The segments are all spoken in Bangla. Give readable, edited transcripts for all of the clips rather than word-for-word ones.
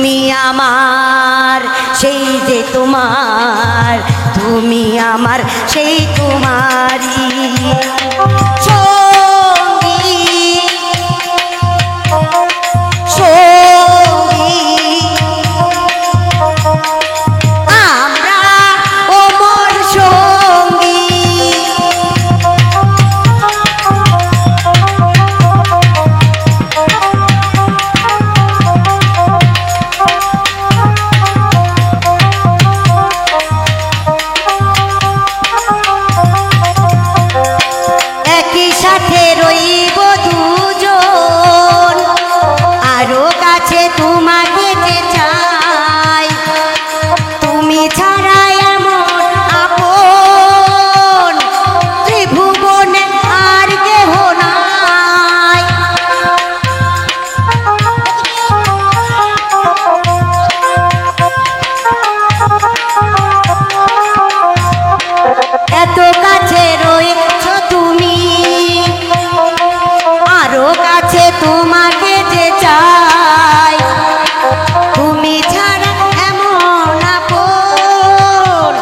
তুমি আমার সেই যে তোমার, তুমি আমার সেই তোমারি সঙ্গী সঙ্গী। আমরা অমর সঙ্গী। একই সাথে রইব দুজন, আরো কাছে তোমাকে যে চাই, তুমি ছাড়া এমন আপন ত্রিভুবনে আর কেহ নাই। এত কাছে রয়েছ তুমি, আরো কাছে তোমাকে যে চাই, তুমি ছাড়া এমন আপন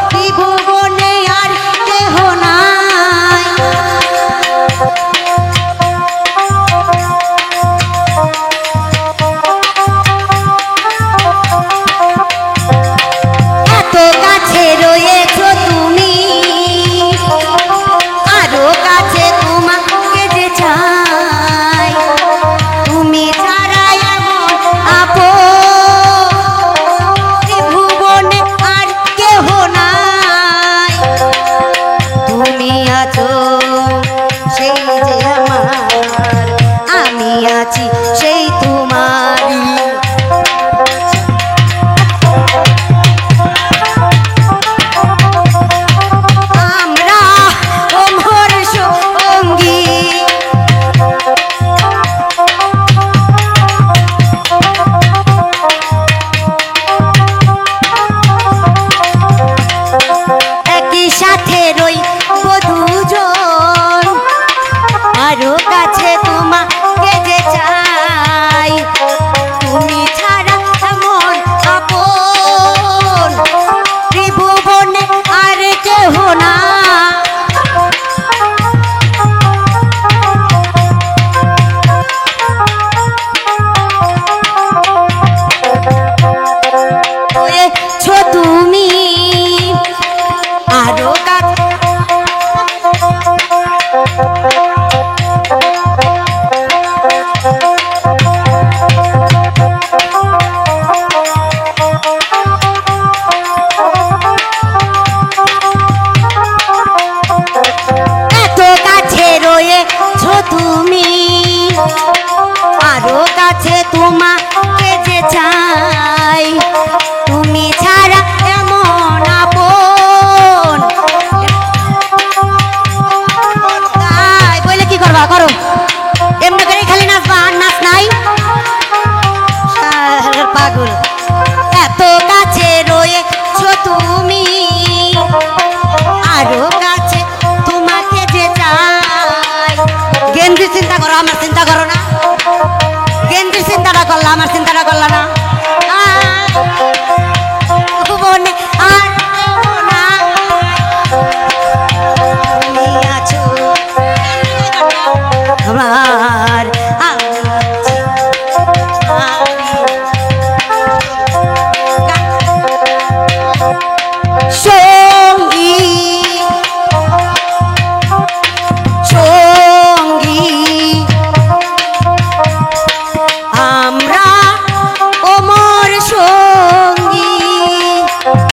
ত্রিভুবনে আর কেহ নাই। এত কাছে রয়েছ তুমি, আরো কাছে তোমাকে যে চাই, তুমি ছাড়া এমন আপন ত্রিভুবনে আর কেহ নাই। তুমি আছো সেই যে আমার, আমি আছি সেই তোমারি। আমরা অমর সঙ্গী। একই সাথে রইব দুজন, আরো কাছে তোমাকে যে চাই, তুমি ছাড়া এমন আপন ত্রিভুবনে আর কেহ না। হয়েছ তুমি আরো কাছে, এত কাছে রয়েছ তুমি, আরো কাছে তোমাকে যে চাই, তুমি ছাড়া এমন আপন। তাই বলে কি করবা করো, এমনি করে খালি নাচবা আর নাচ নাই পাগল। এত কাছে রয়েছ তুমি, আরো কাছে তোমাকে যে চাই। গেন্দ্রির চিন্তা করো, আমার চিন্তা করো না। গেন্দ্রির চিন্তাটা করলা, আমার চিন্তাটা করলা না।